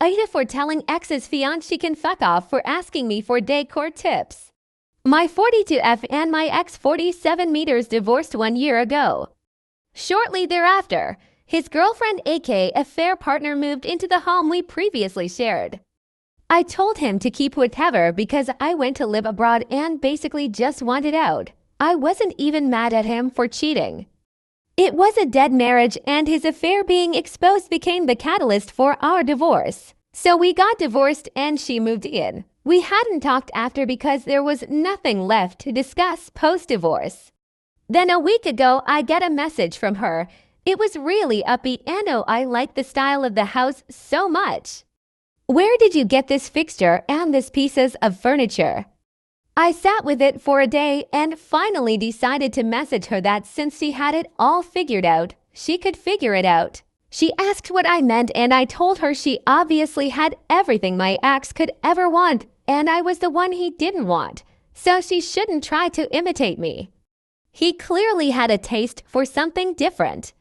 AITAH for telling ex's fiancé she can fuck off for asking me for decor tips. My 42F and my ex 47 meters divorced 1 year ago. Shortly thereafter, his girlfriend aka affair partner moved into the home we previously shared. I told him to keep whatever because I went to live abroad and basically just wanted out. I wasn't even mad at him for cheating. It was a dead marriage and his affair being exposed became the catalyst for our divorce. So we got divorced and she moved in. We hadn't talked after because there was nothing left to discuss post-divorce. Then a week ago, I get a message from her. It was really upbeat and oh, I like the style of the house so much. Where did you get this fixture and this pieces of furniture? I sat with it for a day and finally decided to message her that since she had it all figured out, she could figure it out. She asked what I meant and I told her she obviously had everything my ex could ever want and I was the one he didn't want, so she shouldn't try to imitate me. He clearly had a taste for something different.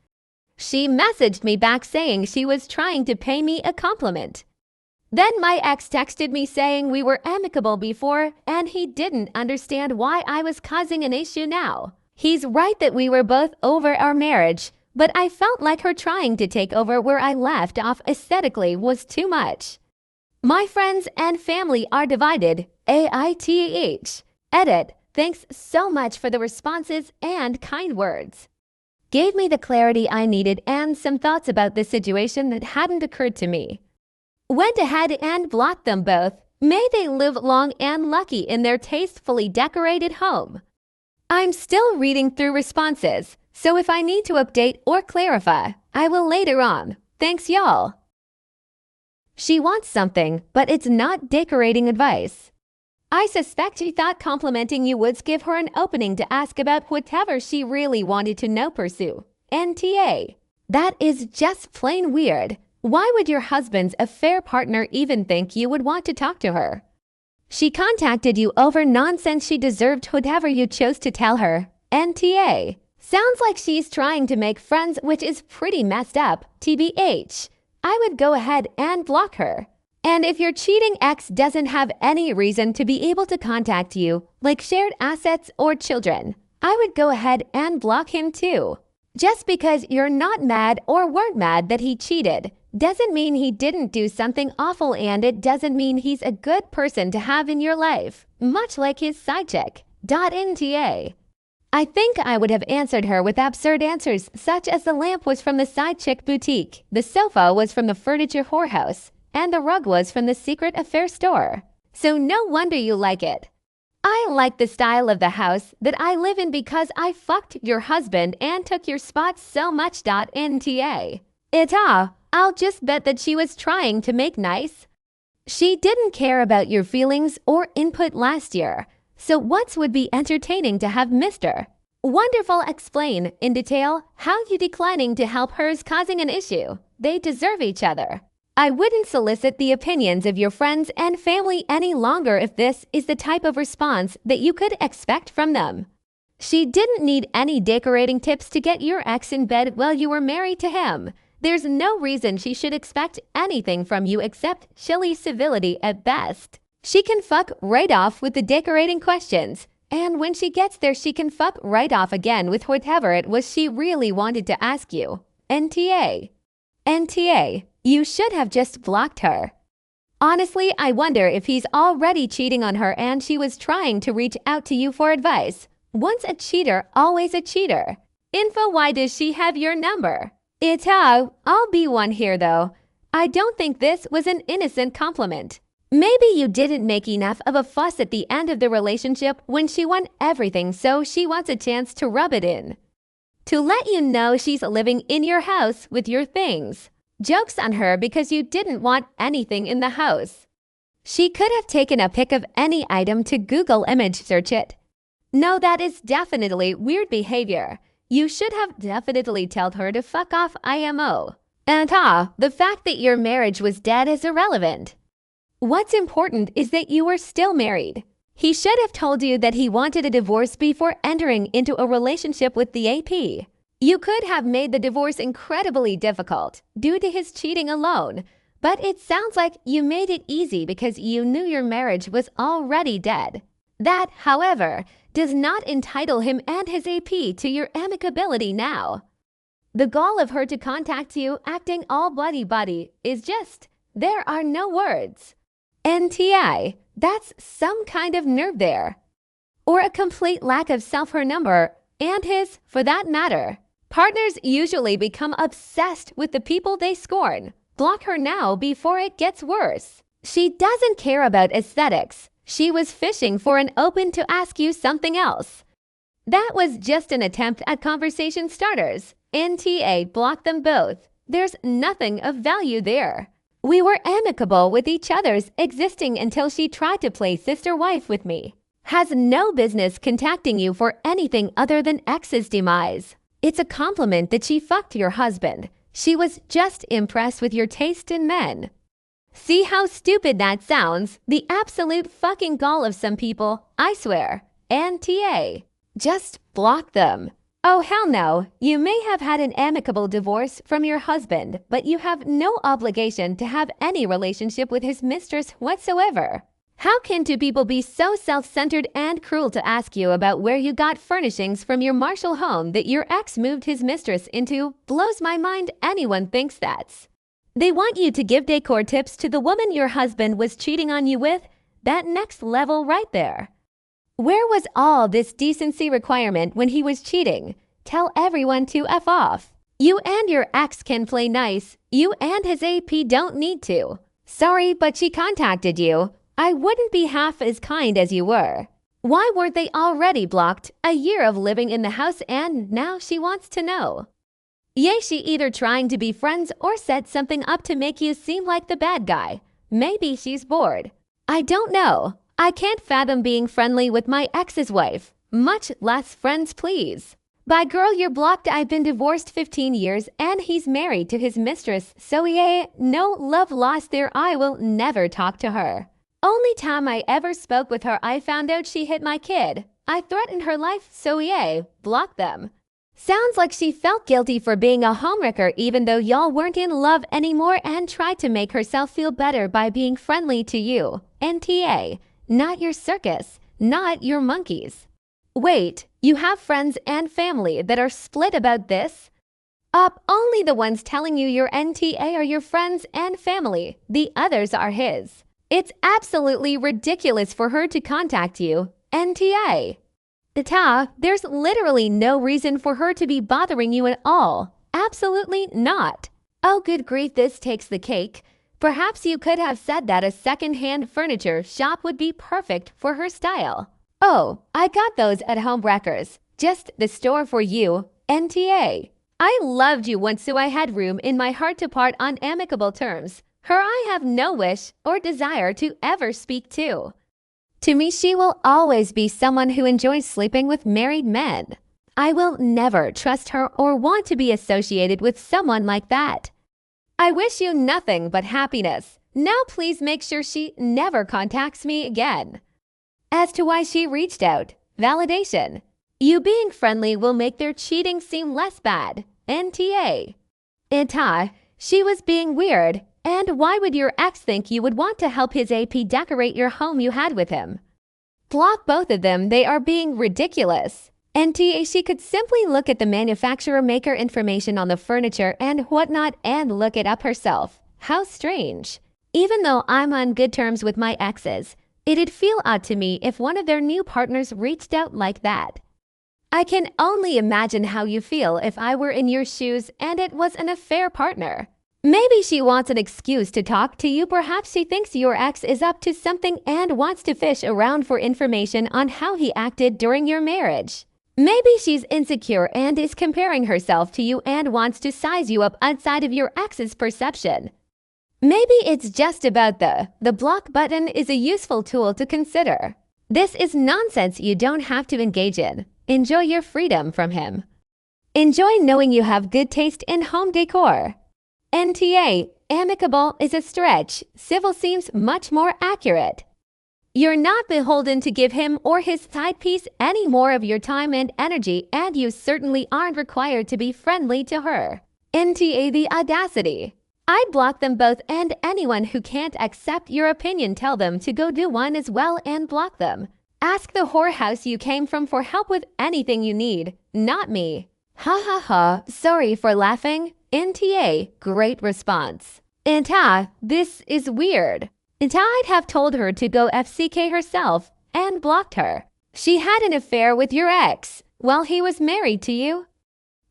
She messaged me back saying she was trying to pay me a compliment. Then my ex texted me saying we were amicable before and he didn't understand why I was causing an issue now. He's right that we were both over our marriage, but I felt like her trying to take over where I left off aesthetically was too much. My friends and family are divided. AITAH. Edit. Thanks so much for the responses and kind words. Gave me the clarity I needed and some thoughts about the situation that hadn't occurred to me. Went ahead and blocked them both. May they live long and lucky in their tastefully decorated home. I'm still reading through responses, so if I need to update or clarify, I will later on. Thanks y'all. She wants something, but it's not decorating advice. I suspect she thought complimenting you would give her an opening to ask about whatever she really wanted to know pursue. NTA. That is just plain weird. Why would your husband's affair partner even think you would want to talk to her? She contacted you over nonsense. She deserved whatever you chose to tell her. NTA. Sounds like she's trying to make friends, which is pretty messed up. TBH. I would go ahead and block her. And if your cheating ex doesn't have any reason to be able to contact you, like shared assets or children, I would go ahead and block him too. Just because you're not mad or weren't mad that he cheated doesn't mean he didn't do something awful, and it doesn't mean he's a good person to have in your life, much like his side chick. NTA. I think I would have answered her with absurd answers such as the lamp was from the side chick boutique, the sofa was from the furniture whorehouse, and the rug was from the secret affair store. So no wonder you like it. I like the style of the house that I live in because I fucked your husband and took your spot so much. NTA. AITAH. I'll just bet that she was trying to make nice. She didn't care about your feelings or input last year, so what would be entertaining to have Mr. Wonderful explain in detail how you declining to help her is causing an issue. They deserve each other. I wouldn't solicit the opinions of your friends and family any longer if this is the type of response that you could expect from them. She didn't need any decorating tips to get your ex in bed while you were married to him. There's no reason she should expect anything from you except chilly civility at best. She can fuck right off with the decorating questions, and when she gets there she can fuck right off again with whatever it was she really wanted to ask you. NTA. NTA. You should have just blocked her. Honestly, I wonder if he's already cheating on her and she was trying to reach out to you for advice. Once a cheater, always a cheater. Info. Why does she have your number? AITAH. I'll be one here though. I don't think this was an innocent compliment. Maybe you didn't make enough of a fuss at the end of the relationship when she won everything, so she wants a chance to rub it in. To let you know she's living in your house with your things. Joke's on her because you didn't want anything in the house. She could have taken a pic of any item to Google image search it. No, that is definitely weird behavior. You should have definitely told her to fuck off IMO. AITAH. The fact that your marriage was dead is irrelevant. What's important is that you were still married. He should have told you that he wanted a divorce before entering into a relationship with the AP. You could have made the divorce incredibly difficult due to his cheating alone, But it sounds like you made it easy because you knew your marriage was already dead. That, however, does not entitle him and his AP to your amicability now. The gall of her to contact you acting all buddy-buddy is just, there are no words. NTI, that's some kind of nerve there. Or a complete lack of self her number, and his, for that matter. Partners usually become obsessed with the people they scorn. Block her now before it gets worse. She doesn't care about aesthetics. She was fishing for an open to ask you something else. That was just an attempt at conversation starters. NTA, block them both. There's nothing of value there. We were amicable with each other's existing until she tried to play sister-wife with me. Has no business contacting you for anything other than X's demise. It's a compliment that she fucked your husband. She was just impressed with your taste in men. See how stupid that sounds? The absolute fucking gall of some people, I swear. NTA. Just block them. Oh hell no, you may have had an amicable divorce from your husband, but you have no obligation to have any relationship with his mistress whatsoever. How can two people be so self-centered and cruel to ask you about where you got furnishings from your Marshall home that your ex moved his mistress into? Blows my mind anyone thinks that's. They want you to give decor tips to the woman your husband was cheating on you with. That next level right there. Where was all this decency requirement when he was cheating? Tell everyone to F off. You and your ex can play nice. You and his AP don't need to. Sorry, but she contacted you. I wouldn't be half as kind as you were. Why weren't they already blocked? A year of living in the house and now she wants to know. Yay, she either trying to be friends or set something up to make you seem like the bad guy. Maybe she's bored. I don't know. I can't fathom being friendly with my ex's wife, much less friends, please. By girl, you're blocked. I've been divorced 15 years and he's married to his mistress, so yeah, no love lost there. I will never talk to her. Only time I ever spoke with her, I found out she hit my kid. I threatened her life, so yeah, block them. Sounds like she felt guilty for being a homewrecker even though y'all weren't in love anymore and tried to make herself feel better by being friendly to you. NTA. Not your circus, not your monkeys. Wait, you have friends and family that are split about this? Only the ones telling you your NTA are your friends and family. The others are his. It's absolutely ridiculous for her to contact you. NTA. AITAH, there's literally no reason for her to be bothering you at all. Absolutely not. Oh, good grief, this takes the cake. Perhaps you could have said that a second-hand furniture shop would be perfect for her style. Oh, I got those at Home Wreckers. Just the store for you. NTA. I loved you once, so I had room in my heart to part on amicable terms. Her I have no wish or desire to ever speak to. To me, she will always be someone who enjoys sleeping with married men. I will never trust her or want to be associated with someone like that. I wish you nothing but happiness. Now please make sure she never contacts me again. As to why she reached out, validation. You being friendly will make their cheating seem less bad. NTA. AITAH, she was being weird. And why would your ex think you would want to help his AP decorate your home you had with him? Block both of them, they are being ridiculous. NTA, she could simply look at the manufacturer maker information on the furniture and whatnot and look it up herself. How strange. Even though I'm on good terms with my exes, it'd feel odd to me if one of their new partners reached out like that. I can only imagine how you feel if I were in your shoes and it was an affair partner. Maybe she wants an excuse to talk to you. Perhaps she thinks your ex is up to something and wants to fish around for information on how he acted during your marriage. Maybe she's insecure and is comparing herself to you and wants to size you up outside of your ex's perception. Maybe it's just about the block button is a useful tool to consider. This is nonsense you don't have to engage in. Enjoy your freedom from him. Enjoy knowing you have good taste in home decor. NTA, amicable is a stretch. Civil seems much more accurate. You're not beholden to give him or his side piece any more of your time and energy, and you certainly aren't required to be friendly to her. NTA, the audacity. I'd block them both, and anyone who can't accept your opinion, tell them to go do one as well and block them. Ask the whorehouse you came from for help with anything you need, not me. Ha ha ha, sorry for laughing. NTA, great response. AITAH, this is weird. AITAH'd have told her to go FCK herself and blocked her. She had an affair with your ex while he was married to you.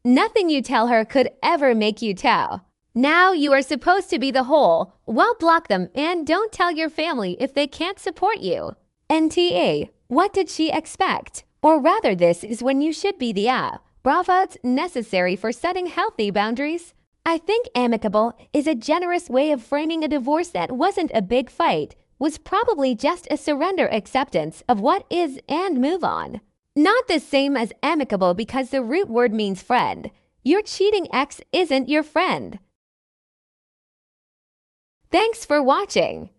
Nothing you tell her could ever make you tell. Now you are supposed to be the whole. Well, block them and don't tell your family if they can't support you. NTA, what did she expect? Or rather, this is when you should be the bravado necessary for setting healthy boundaries. I think amicable is a generous way of framing a divorce that wasn't a big fight, was probably just a surrender acceptance of what is and move on. Not the same as amicable because the root word means friend. Your cheating ex isn't your friend. Thanks for watching.